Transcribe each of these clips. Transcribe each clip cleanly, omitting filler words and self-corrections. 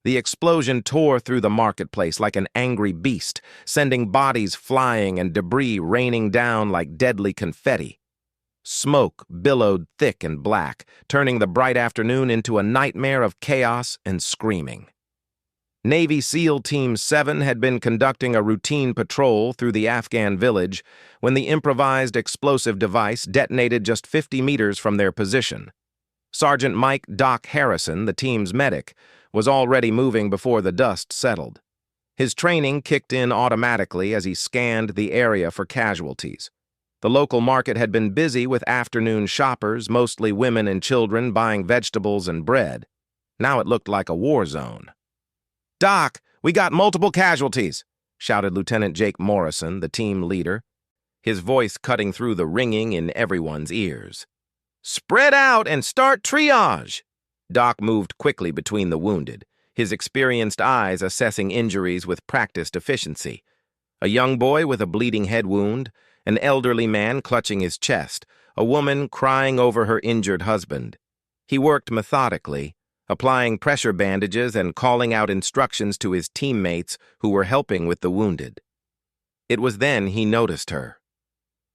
The explosion tore through the marketplace like an angry beast, sending bodies flying and debris raining down like deadly confetti. Smoke billowed thick and black, turning the bright afternoon into a nightmare of chaos and screaming. Navy SEAL Team 7 had been conducting a routine patrol through the Afghan village when the improvised explosive device detonated just 50 meters from their position. Sergeant Mike "Doc" Harrison, the team's medic, was already moving before the dust settled. His training kicked in automatically as he scanned the area for casualties. The local market had been busy with afternoon shoppers, mostly women and children, buying vegetables and bread. Now it looked like a war zone. "Doc, we got multiple casualties," shouted Lieutenant Jake Morrison, the team leader, his voice cutting through the ringing in everyone's ears. "Spread out and start triage." Doc moved quickly between the wounded, his experienced eyes assessing injuries with practiced efficiency. A young boy with a bleeding head wound, an elderly man clutching his chest, a woman crying over her injured husband. He worked methodically, applying pressure bandages and calling out instructions to his teammates who were helping with the wounded. It was then he noticed her.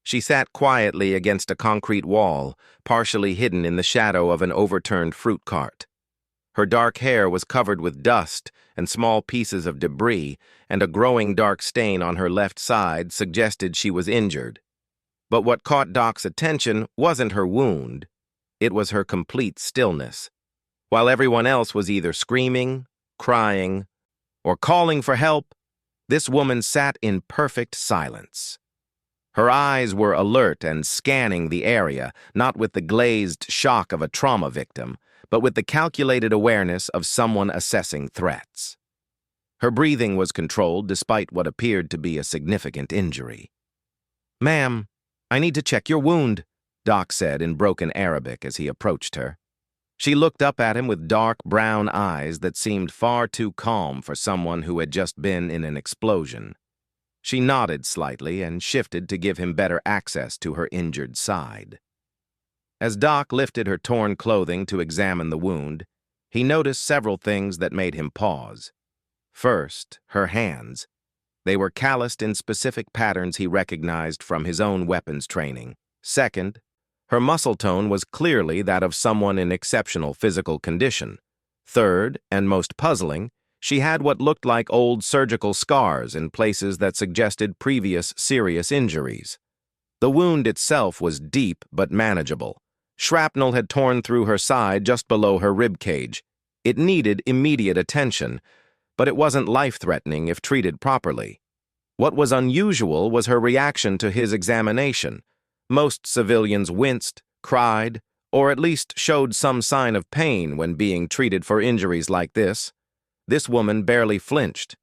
She sat quietly against a concrete wall, partially hidden in the shadow of an overturned fruit cart. Her dark hair was covered with dust and small pieces of debris, and a growing dark stain on her left side suggested she was injured. But what caught Doc's attention wasn't her wound. It was her complete stillness. While everyone else was either screaming, crying, or calling for help, this woman sat in perfect silence. Her eyes were alert and scanning the area, not with the glazed shock of a trauma victim, but with the calculated awareness of someone assessing threats. Her breathing was controlled despite what appeared to be a significant injury. "Ma'am, I need to check your wound," Doc said in broken Arabic as he approached her. She looked up at him with dark brown eyes that seemed far too calm for someone who had just been in an explosion. She nodded slightly and shifted to give him better access to her injured side. As Doc lifted her torn clothing to examine the wound, he noticed several things that made him pause. First, her hands. They were calloused in specific patterns he recognized from his own weapons training. Second, her muscle tone was clearly that of someone in exceptional physical condition. Third, and most puzzling, she had what looked like old surgical scars in places that suggested previous serious injuries. The wound itself was deep but manageable. Shrapnel had torn through her side just below her rib cage. It needed immediate attention, but it wasn't life-threatening if treated properly. What was unusual was her reaction to his examination. Most civilians winced, cried, or at least showed some sign of pain when being treated for injuries like this. This woman barely flinched.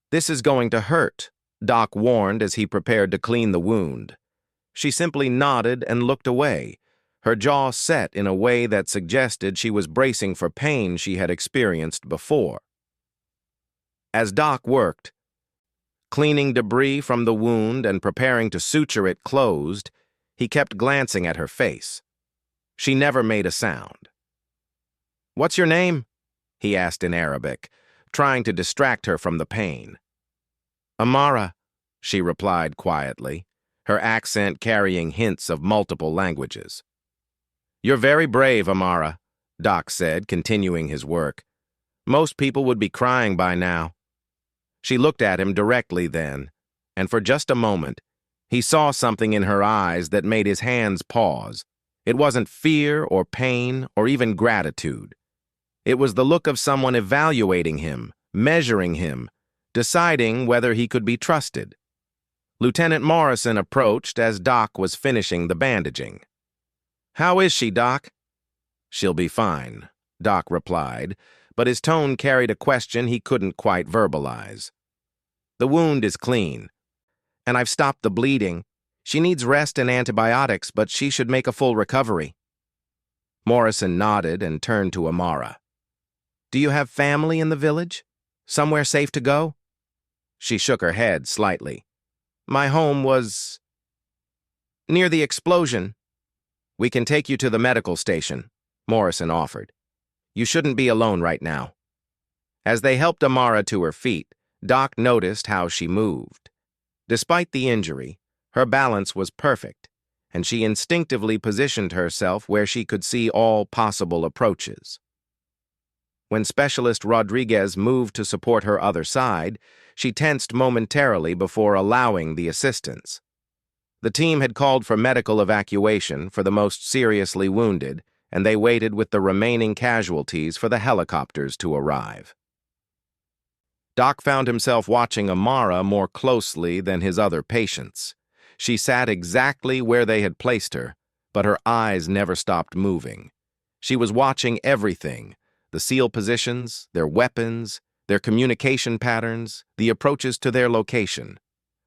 "This is going to hurt," Doc warned as he prepared to clean the wound. She simply nodded and looked away, her jaw set in a way that suggested she was bracing for pain she had experienced before. As Doc worked, cleaning debris from the wound and preparing to suture it closed, he kept glancing at her face. She never made a sound. "What's your name?" he asked in Arabic, trying to distract her from the pain. "Amara," she replied quietly, her accent carrying hints of multiple languages. "You're very brave, Amara," Doc said, continuing his work. "Most people would be crying by now." She looked at him directly then, and for just a moment, he saw something in her eyes that made his hands pause. It wasn't fear or pain or even gratitude. It was the look of someone evaluating him, measuring him, deciding whether he could be trusted. Lieutenant Morrison approached as Doc was finishing the bandaging. "How is she, Doc?" "She'll be fine," Doc replied, but his tone carried a question he couldn't quite verbalize. "The wound is clean, and I've stopped the bleeding. She needs rest and antibiotics, but she should make a full recovery." Morrison nodded and turned to Amara. "Do you have family in the village? Somewhere safe to go?" She shook her head slightly. "My home was near the explosion." "We can take you to the medical station," Morrison offered. "You shouldn't be alone right now." As they helped Amara to her feet, Doc noticed how she moved. Despite the injury, her balance was perfect, and she instinctively positioned herself where she could see all possible approaches. When Specialist Rodriguez moved to support her other side, she tensed momentarily before allowing the assistance. The team had called for medical evacuation for the most seriously wounded, and they waited with the remaining casualties for the helicopters to arrive. Doc found himself watching Amara more closely than his other patients. She sat exactly where they had placed her, but her eyes never stopped moving. She was watching everything: the SEAL positions, their weapons, their communication patterns, the approaches to their location.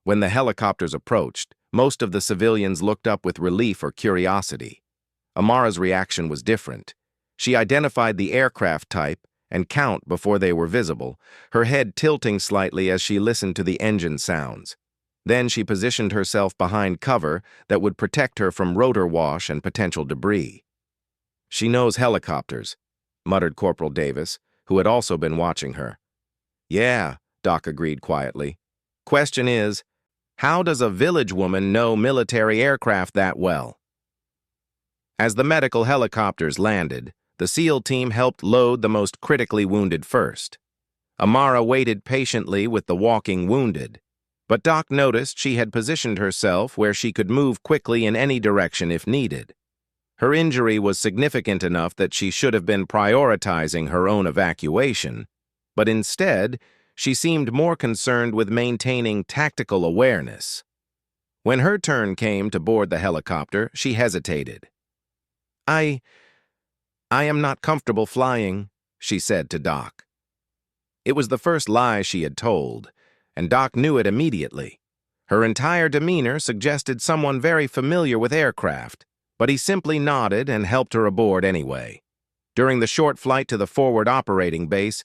When the helicopters approached, most of the civilians looked up with relief or curiosity. Amara's reaction was different. She identified the aircraft type and count before they were visible, her head tilting slightly as she listened to the engine sounds. Then she positioned herself behind cover that would protect her from rotor wash and potential debris. "She knows helicopters," muttered Corporal Davis, who had also been watching her. "Yeah," Doc agreed quietly. "Question is, how does a village woman know military aircraft that well?" As the medical helicopters landed, the SEAL team helped load the most critically wounded first. Amara waited patiently with the walking wounded, but Doc noticed she had positioned herself where she could move quickly in any direction if needed. Her injury was significant enough that she should have been prioritizing her own evacuation, but instead, she seemed more concerned with maintaining tactical awareness. When her turn came to board the helicopter, she hesitated. I am not comfortable flying," she said to Doc. It was the first lie she had told, and Doc knew it immediately. Her entire demeanor suggested someone very familiar with aircraft, but he simply nodded and helped her aboard anyway. During the short flight to the forward operating base,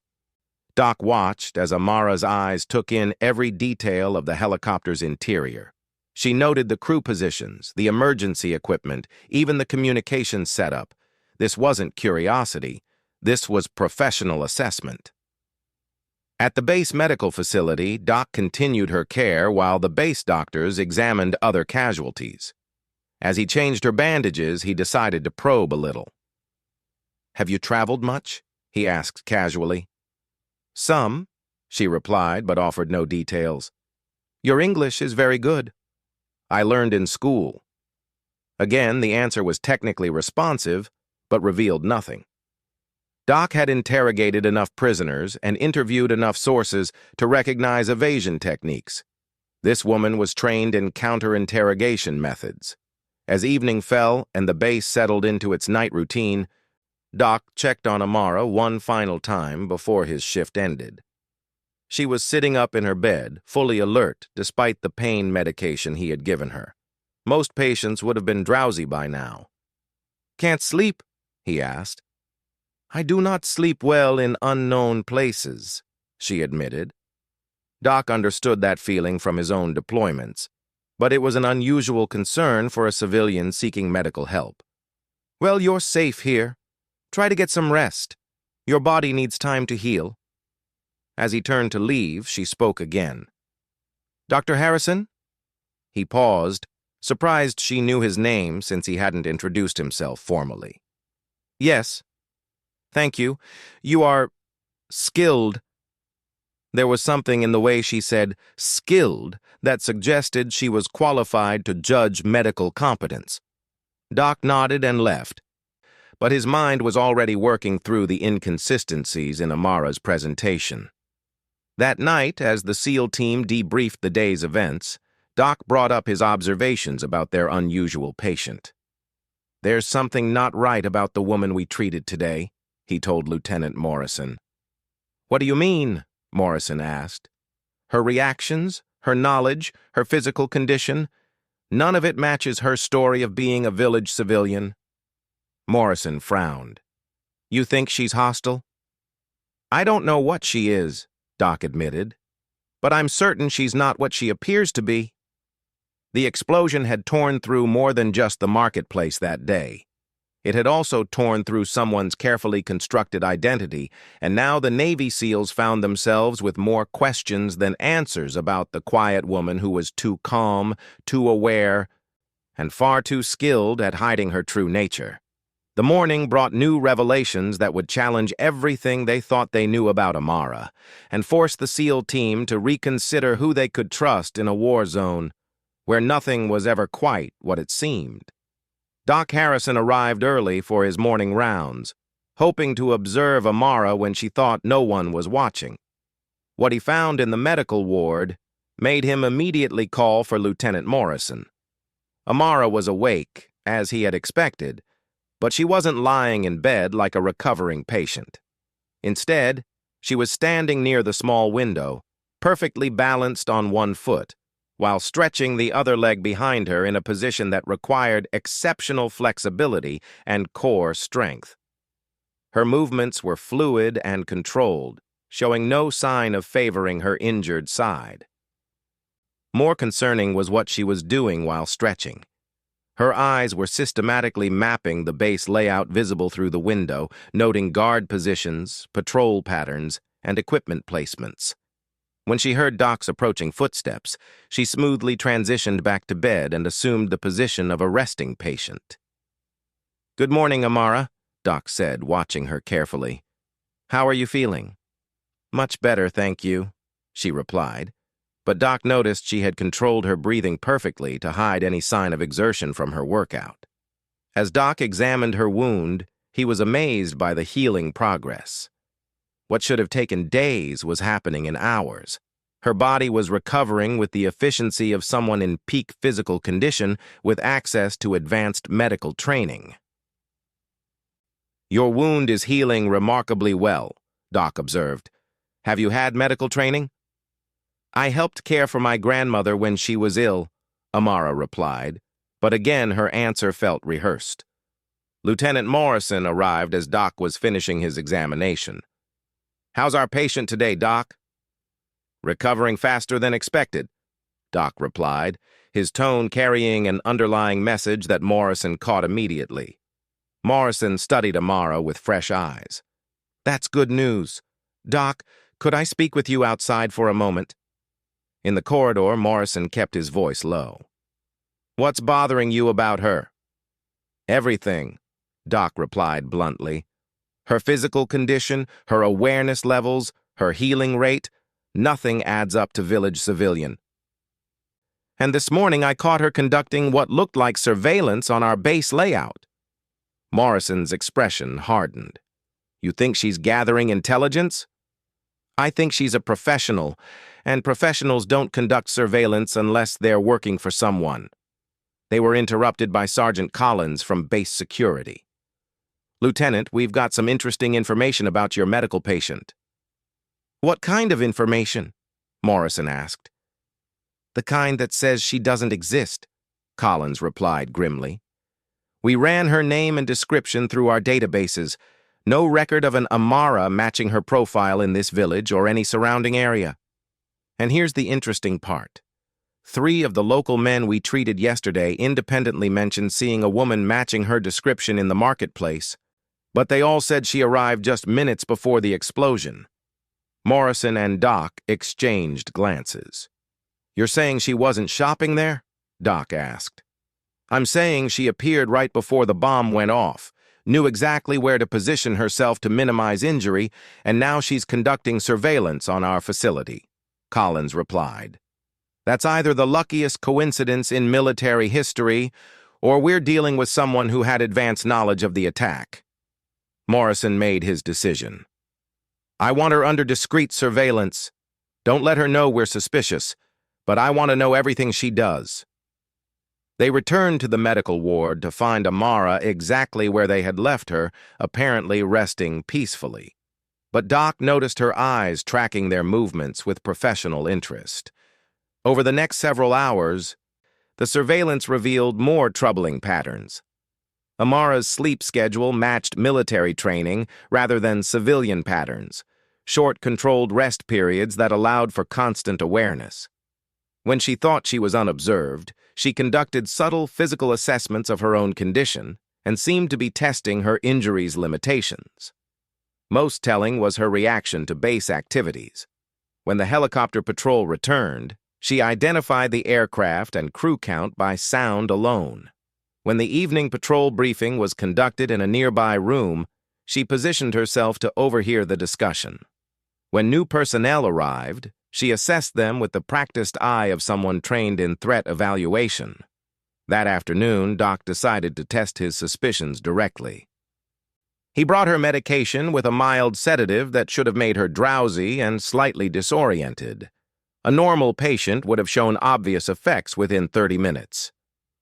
Doc watched as Amara's eyes took in every detail of the helicopter's interior. She noted the crew positions, the emergency equipment, even the communications setup. This wasn't curiosity. This was professional assessment. At the base medical facility, Doc continued her care while the base doctors examined other casualties. As he changed her bandages, he decided to probe a little. "Have you traveled much?" he asked casually. "Some," she replied, but offered no details. "Your English is very good." "I learned in school." Again, the answer was technically responsive, but revealed nothing. Doc had interrogated enough prisoners and interviewed enough sources to recognize evasion techniques. This woman was trained in counter-interrogation methods. As evening fell and the base settled into its night routine, Doc checked on Amara one final time before his shift ended. She was sitting up in her bed, fully alert despite the pain medication he had given her. Most patients would have been drowsy by now. "Can't sleep?" he asked. "I do not sleep well in unknown places," she admitted. Doc understood that feeling from his own deployments, but it was an unusual concern for a civilian seeking medical help. "Well, you're safe here. Try to get some rest. Your body needs time to heal." As he turned to leave, she spoke again. "Dr. Harrison?" He paused, surprised she knew his name since he hadn't introduced himself formally. "Yes. Thank you. You are skilled." There was something in the way she said skilled that suggested she was qualified to judge medical competence. Doc nodded and left, but his mind was already working through the inconsistencies in Amara's presentation. That night, as the SEAL team debriefed the day's events, Doc brought up his observations about their unusual patient. "There's something not right about the woman we treated today," he told Lieutenant Morrison. "What do you mean?" Morrison asked. "Her reactions, her knowledge, her physical condition, none of it matches her story of being a village civilian." Morrison frowned. "You think she's hostile?" "I don't know what she is," Doc admitted, "but I'm certain she's not what she appears to be." The explosion had torn through more than just the marketplace that day. It had also torn through someone's carefully constructed identity, and now the Navy SEALs found themselves with more questions than answers about the quiet woman who was too calm, too aware, and far too skilled at hiding her true nature. The morning brought new revelations that would challenge everything they thought they knew about Amara, and force the SEAL team to reconsider who they could trust in a war zone where nothing was ever quite what it seemed. Doc Harrison arrived early for his morning rounds, hoping to observe Amara when she thought no one was watching. What he found in the medical ward made him immediately call for Lieutenant Morrison. Amara was awake, as he had expected, but she wasn't lying in bed like a recovering patient. Instead, she was standing near the small window, perfectly balanced on one foot, while stretching the other leg behind her in a position that required exceptional flexibility and core strength. Her movements were fluid and controlled, showing no sign of favoring her injured side. More concerning was what she was doing while stretching. Her eyes were systematically mapping the base layout visible through the window, noting guard positions, patrol patterns, and equipment placements. When she heard Doc's approaching footsteps, she smoothly transitioned back to bed and assumed the position of a resting patient. "Good morning, Amara," Doc said, watching her carefully. "How are you feeling?" "Much better, thank you," she replied. But Doc noticed she had controlled her breathing perfectly to hide any sign of exertion from her workout. As Doc examined her wound, he was amazed by the healing progress. What should have taken days was happening in hours. Her body was recovering with the efficiency of someone in peak physical condition with access to advanced medical training. "Your wound is healing remarkably well," Doc observed. "Have you had medical training?" "I helped care for my grandmother when she was ill," Amara replied, but again her answer felt rehearsed. Lieutenant Morrison arrived as Doc was finishing his examination. "How's our patient today, Doc?" "Recovering faster than expected," Doc replied, his tone carrying an underlying message that Morrison caught immediately. Morrison studied Amara with fresh eyes. "That's good news. Doc, could I speak with you outside for a moment?" In the corridor, Morrison kept his voice low. "What's bothering you about her?" "Everything," Doc replied bluntly. "Her physical condition, her awareness levels, her healing rate, nothing adds up to village civilian. And this morning I caught her conducting what looked like surveillance on our base layout." Morrison's expression hardened. "You think she's gathering intelligence?" "I think she's a professional, and professionals don't conduct surveillance unless they're working for someone." They were interrupted by Sergeant Collins from base security. "Lieutenant, we've got some interesting information about your medical patient." "What kind of information?" Morrison asked. "The kind that says she doesn't exist," Collins replied grimly. "We ran her name and description through our databases. No record of an Amara matching her profile in this village or any surrounding area. And here's the interesting part. 3 of the local men we treated yesterday independently mentioned seeing a woman matching her description in the marketplace, but they all said she arrived just minutes before the explosion." Morrison and Doc exchanged glances. "You're saying she wasn't shopping there?" Doc asked. "I'm saying she appeared right before the bomb went off, knew exactly where to position herself to minimize injury, and now she's conducting surveillance on our facility," Collins replied. "That's either the luckiest coincidence in military history, or we're dealing with someone who had advanced knowledge of the attack." Morrison made his decision. "I want her under discreet surveillance. Don't let her know we're suspicious, but I want to know everything she does." They returned to the medical ward to find Amara exactly where they had left her, apparently resting peacefully. But Doc noticed her eyes tracking their movements with professional interest. Over the next several hours, the surveillance revealed more troubling patterns. Amara's sleep schedule matched military training rather than civilian patterns, short controlled rest periods that allowed for constant awareness. When she thought she was unobserved, she conducted subtle physical assessments of her own condition, and seemed to be testing her injury's limitations. Most telling was her reaction to base activities. When the helicopter patrol returned, she identified the aircraft and crew count by sound alone. When the evening patrol briefing was conducted in a nearby room, she positioned herself to overhear the discussion. When new personnel arrived, she assessed them with the practiced eye of someone trained in threat evaluation. That afternoon, Doc decided to test his suspicions directly. He brought her medication with a mild sedative that should have made her drowsy and slightly disoriented. A normal patient would have shown obvious effects within 30 minutes.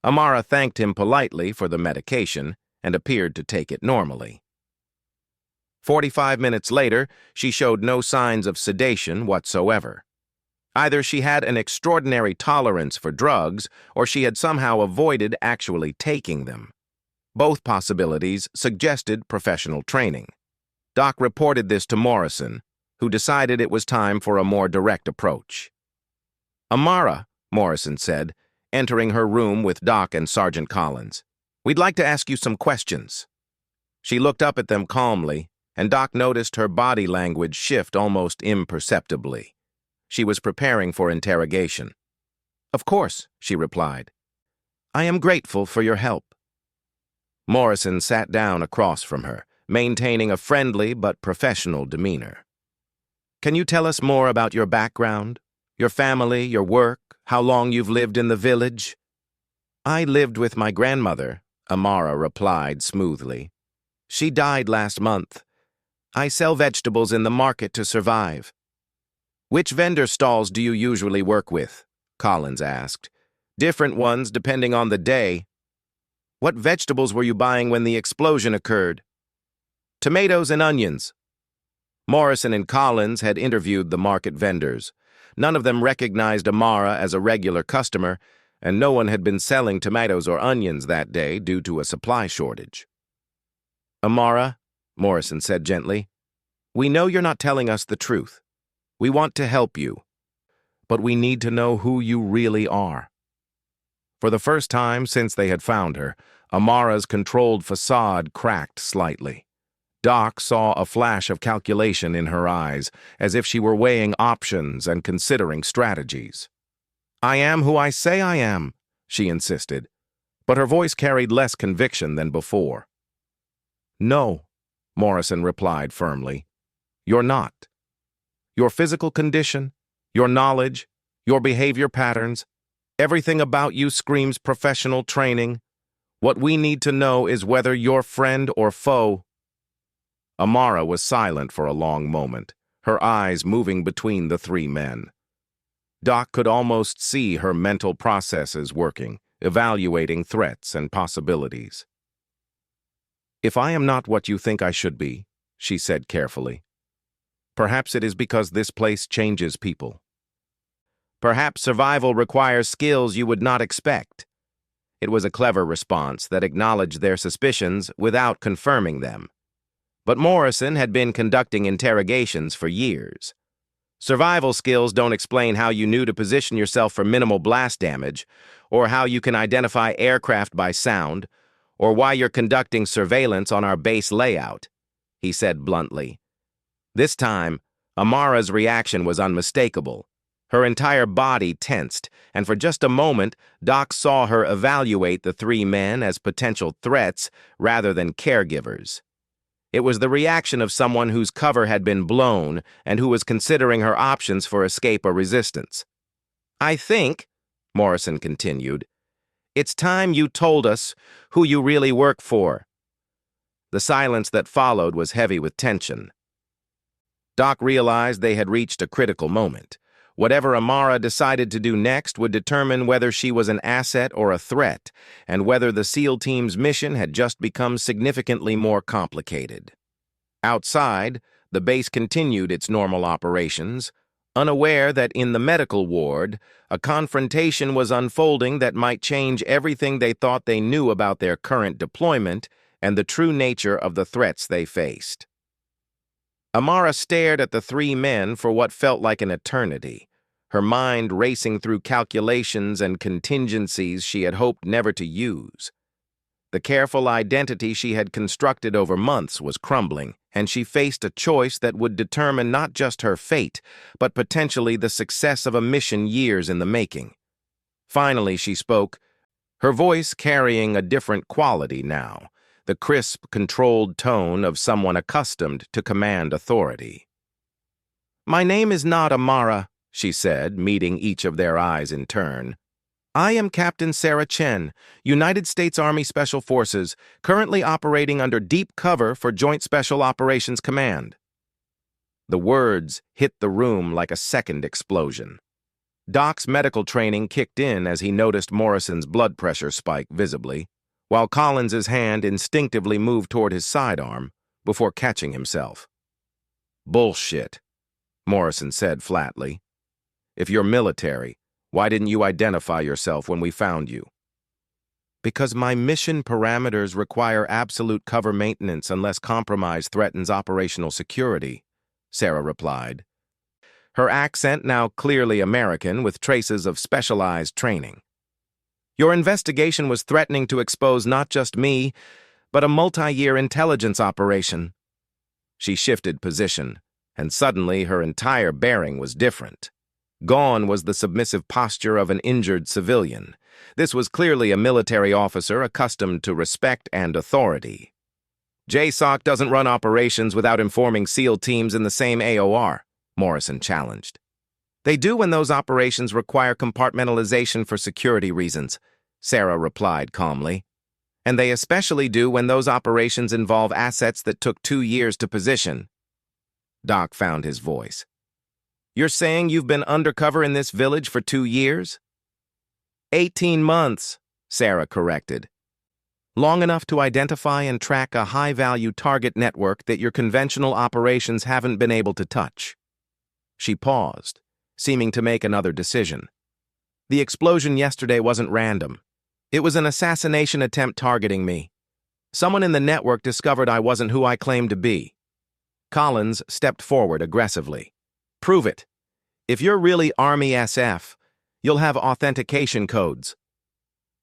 Amara thanked him politely for the medication and appeared to take it normally. 45 minutes later, she showed no signs of sedation whatsoever. Either she had an extraordinary tolerance for drugs, or she had somehow avoided actually taking them. Both possibilities suggested professional training. Doc reported this to Morrison, who decided it was time for a more direct approach. "Amara," Morrison said, entering her room with Doc and Sergeant Collins, "we'd like to ask you some questions." She looked up at them calmly, and Doc noticed her body language shift almost imperceptibly. She was preparing for interrogation. "Of course," she replied. "I am grateful for your help." Morrison sat down across from her, maintaining a friendly but professional demeanor. "Can you tell us more about your background, your family, your work, how long you've lived in the village?" "I lived with my grandmother," Amara replied smoothly. "She died last month. I sell vegetables in the market to survive." "Which vendor stalls do you usually work with?" Collins asked. "Different ones depending on the day." "What vegetables were you buying when the explosion occurred?" "Tomatoes and onions." Morrison and Collins had interviewed the market vendors. None of them recognized Amara as a regular customer, and no one had been selling tomatoes or onions that day due to a supply shortage. "Amara," Morrison said gently, "we know you're not telling us the truth. We want to help you, but we need to know who you really are." For the first time since they had found her, Amara's controlled facade cracked slightly. Doc saw a flash of calculation in her eyes, as if she were weighing options and considering strategies. "I am who I say I am," she insisted, but her voice carried less conviction than before. "No," Morrison replied firmly. "You're not. Your physical condition, your knowledge, your behavior patterns, everything about you screams professional training. What we need to know is whether you're friend or foe." Amara was silent for a long moment, her eyes moving between the three men. Doc could almost see her mental processes working, evaluating threats and possibilities. "If I am not what you think I should be," she said carefully, "perhaps it is because this place changes people. Perhaps survival requires skills you would not expect." It was a clever response that acknowledged their suspicions without confirming them. But Morrison had been conducting interrogations for years. Survival skills don't explain how you knew to position yourself for minimal blast damage, or how you can identify aircraft by sound, or why you're conducting surveillance on our base layout, he said bluntly. This time, Amara's reaction was unmistakable. Her entire body tensed, and for just a moment, Doc saw her evaluate the three men as potential threats rather than caregivers. It was the reaction of someone whose cover had been blown and who was considering her options for escape or resistance. "I think," Morrison continued, "it's time you told us who you really work for." The silence that followed was heavy with tension. Doc realized they had reached a critical moment. Whatever Amara decided to do next would determine whether she was an asset or a threat, and whether the SEAL team's mission had just become significantly more complicated. Outside, the base continued its normal operations, unaware that in the medical ward, a confrontation was unfolding that might change everything they thought they knew about their current deployment and the true nature of the threats they faced. Amara stared at the three men for what felt like an eternity, her mind racing through calculations and contingencies she had hoped never to use. The careful identity she had constructed over months was crumbling, and she faced a choice that would determine not just her fate, but potentially the success of a mission years in the making. Finally, she spoke, her voice carrying a different quality now, the crisp, controlled tone of someone accustomed to command authority. "My name is not Amara," she said, meeting each of their eyes in turn. "I am Captain Sarah Chen, United States Army Special Forces, currently operating under deep cover for Joint Special Operations Command." The words hit the room like a second explosion. Doc's medical training kicked in as he noticed Morrison's blood pressure spike visibly, while Collins's hand instinctively moved toward his sidearm before catching himself. "Bullshit," Morrison said flatly. "If you're military, why didn't you identify yourself when we found you?" "Because my mission parameters require absolute cover maintenance unless compromise threatens operational security," Sarah replied. Her accent now clearly American with traces of specialized training. "Your investigation was threatening to expose not just me, but a multi-year intelligence operation." She shifted position, and suddenly her entire bearing was different. Gone was the submissive posture of an injured civilian. This was clearly a military officer accustomed to respect and authority. "JSOC doesn't run operations without informing SEAL teams in the same AOR," Morrison challenged. "They do when those operations require compartmentalization for security reasons," Sarah replied calmly. "And they especially do when those operations involve assets that took 2 years to position." Doc found his voice. "You're saying you've been undercover in this village for 2 years?" 18 months, Sarah corrected. "Long enough to identify and track a high-value target network that your conventional operations haven't been able to touch." She paused, seeming to make another decision. "The explosion yesterday wasn't random. It was an assassination attempt targeting me. Someone in the network discovered I wasn't who I claimed to be." Collins stepped forward aggressively. "Prove it. If you're really Army SF, you'll have authentication codes."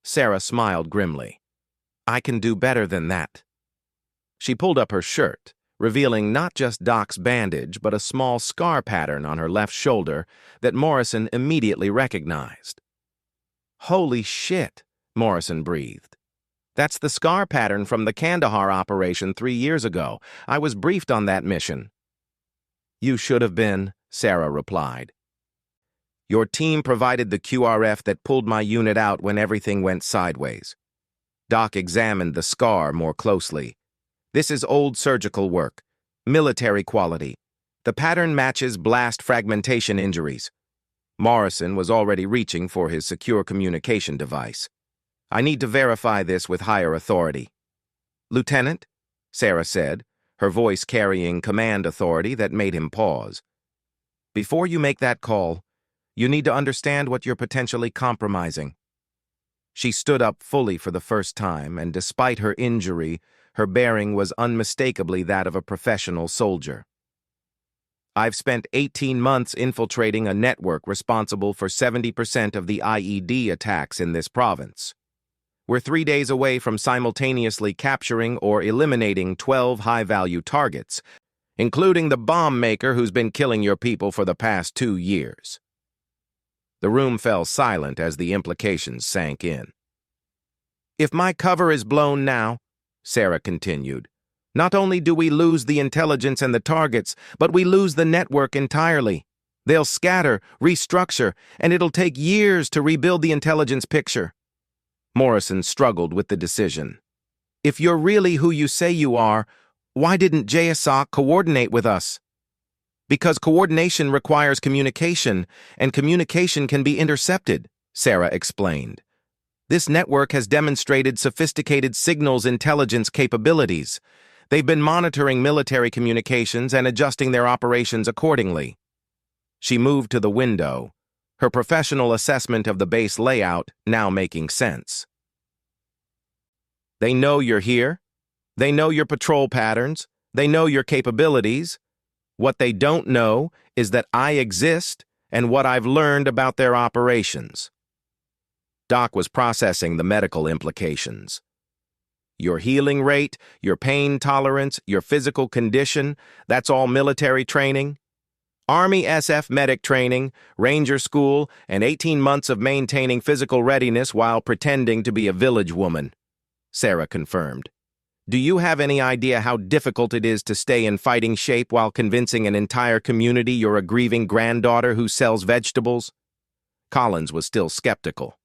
Sarah smiled grimly. "I can do better than that." She pulled up her shirt, revealing not just Doc's bandage but a small scar pattern on her left shoulder that Morrison immediately recognized. "Holy shit," Morrison breathed. "That's the scar pattern from the Kandahar operation 3 years ago. I was briefed on that mission." "You should have been," Sarah replied. "Your team provided the QRF that pulled my unit out when everything went sideways." Doc examined the scar more closely. "This is old surgical work, military quality. The pattern matches blast fragmentation injuries." Morrison was already reaching for his secure communication device. "I need to verify this with higher authority." "Lieutenant," Sarah said, her voice carrying command authority that made him pause. "Before you make that call, you need to understand what you're potentially compromising." She stood up fully for the first time, and despite her injury, her bearing was unmistakably that of a professional soldier. "I've spent 18 months infiltrating a network responsible for 70% of the IED attacks in this province. We're 3 days away from simultaneously capturing or eliminating 12 high-value targets, including the bomb maker who's been killing your people for the past 2 years. The room fell silent as the implications sank in. "If my cover is blown now," Sarah continued, "not only do we lose the intelligence and the targets, but we lose the network entirely. They'll scatter, restructure, and it'll take years to rebuild the intelligence picture." Morrison struggled with the decision. "If you're really who you say you are, why didn't JSOC coordinate with us?" "Because coordination requires communication, and communication can be intercepted," Sarah explained. "This network has demonstrated sophisticated signals intelligence capabilities. They've been monitoring military communications and adjusting their operations accordingly." She moved to the window, her professional assessment of the base layout now making sense. "They know you're here. They know your patrol patterns. They know your capabilities. What they don't know is that I exist and what I've learned about their operations." Doc was processing the medical implications. Your healing rate, your pain tolerance, your physical condition, that's all military training? Army SF medic training, Ranger school, and 18 months of maintaining physical readiness while pretending to be a village woman, Sarah confirmed. Do you have any idea how difficult it is to stay in fighting shape while convincing an entire community you're a grieving granddaughter who sells vegetables? Collins was still skeptical.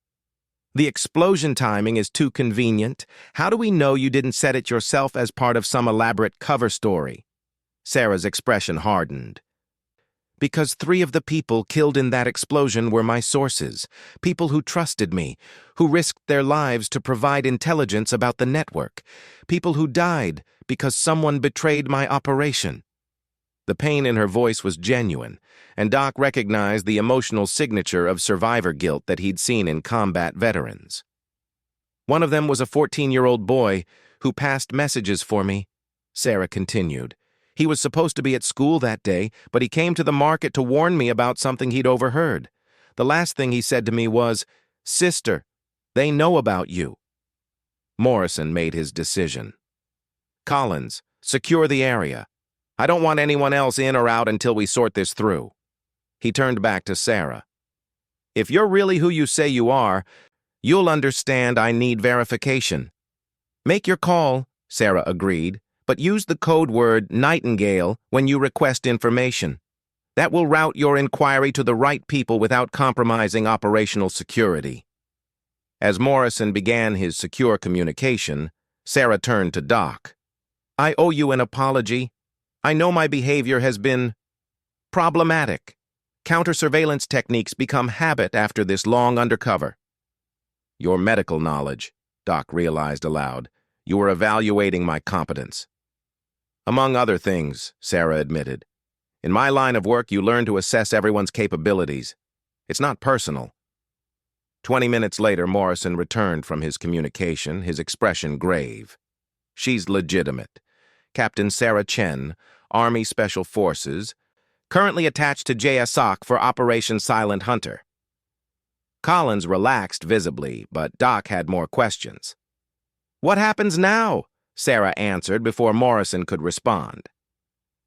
The explosion timing is too convenient. How do we know you didn't set it yourself as part of some elaborate cover story? Sarah's expression hardened. Because 3 of the people killed in that explosion were my sources, people who trusted me, who risked their lives to provide intelligence about the network, people who died because someone betrayed my operation. The pain in her voice was genuine, and Doc recognized the emotional signature of survivor guilt that he'd seen in combat veterans. One of them was a 14-year-old boy who passed messages for me, Sarah continued. He was supposed to be at school that day, but he came to the market to warn me about something he'd overheard. The last thing he said to me was, "Sister, they know about you." Morrison made his decision. Collins, secure the area. I don't want anyone else in or out until we sort this through. He turned back to Sarah. If you're really who you say you are, you'll understand I need verification. Make your call, Sarah agreed, but use the code word Nightingale when you request information. That will route your inquiry to the right people without compromising operational security. As Morrison began his secure communication, Sarah turned to Doc. I owe you an apology. I know my behavior has been problematic. Counter-surveillance techniques become habit after this long undercover. Your medical knowledge, Doc realized aloud. You were evaluating my competence. Among other things, Sarah admitted. In my line of work, you learn to assess everyone's capabilities. It's not personal. 20 minutes later, Morrison returned from his communication, his expression grave. She's legitimate. Captain Sarah Chen, Army Special Forces, currently attached to JSOC for Operation Silent Hunter. Collins relaxed visibly, but Doc had more questions. What happens now? Sarah answered before Morrison could respond.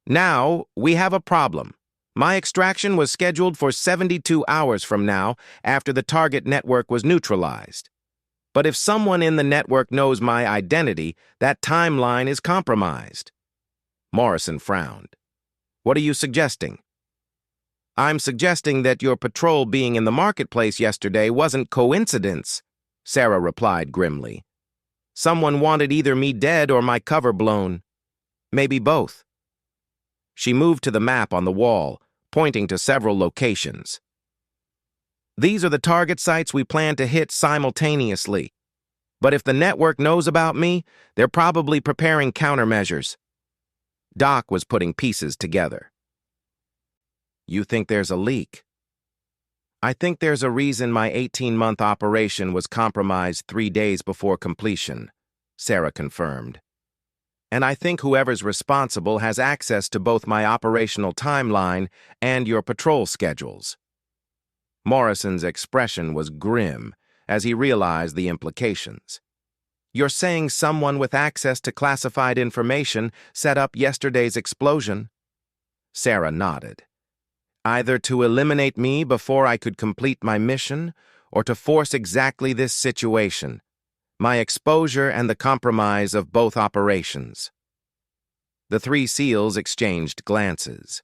Now, we have a problem. My extraction was scheduled for 72 hours from now after the target network was neutralized. But if someone in the network knows my identity, that timeline is compromised. Morrison frowned. What are you suggesting? I'm suggesting that your patrol being in the marketplace yesterday wasn't coincidence, Sarah replied grimly. Someone wanted either me dead or my cover blown. Maybe both. She moved to the map on the wall, pointing to several locations. These are the target sites we plan to hit simultaneously. But if the network knows about me, they're probably preparing countermeasures. Doc was putting pieces together. You think there's a leak? I think there's a reason my 18-month operation was compromised 3 days before completion, Sarah confirmed. And I think whoever's responsible has access to both my operational timeline and your patrol schedules. Morrison's expression was grim as he realized the implications. You're saying someone with access to classified information set up yesterday's explosion? Sarah nodded. Either to eliminate me before I could complete my mission, or to force exactly this situation, my exposure and the compromise of both operations. The 3 SEALs exchanged glances.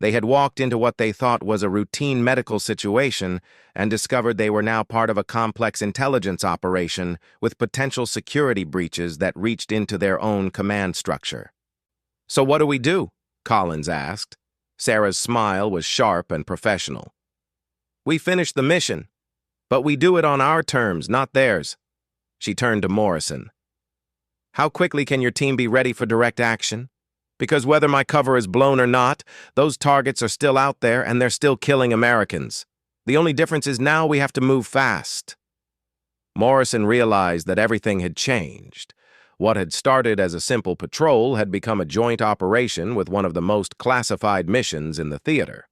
They had walked into what they thought was a routine medical situation and discovered they were now part of a complex intelligence operation with potential security breaches that reached into their own command structure. So what do we do? Collins asked. Sarah's smile was sharp and professional. We finish the mission, but we do it on our terms, not theirs. She turned to Morrison. How quickly can your team be ready for direct action? Because whether my cover is blown or not, those targets are still out there and they're still killing Americans. The only difference is now we have to move fast. Morrison realized that everything had changed. What had started as a simple patrol had become a joint operation with one of the most classified missions in the theater.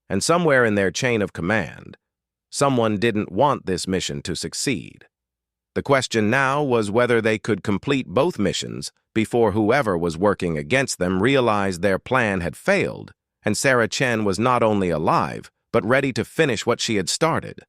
And somewhere in their chain of command, someone didn't want this mission to succeed. The question now was whether they could complete both missions before whoever was working against them realized their plan had failed, and Sarah Chen was not only alive, but ready to finish what she had started.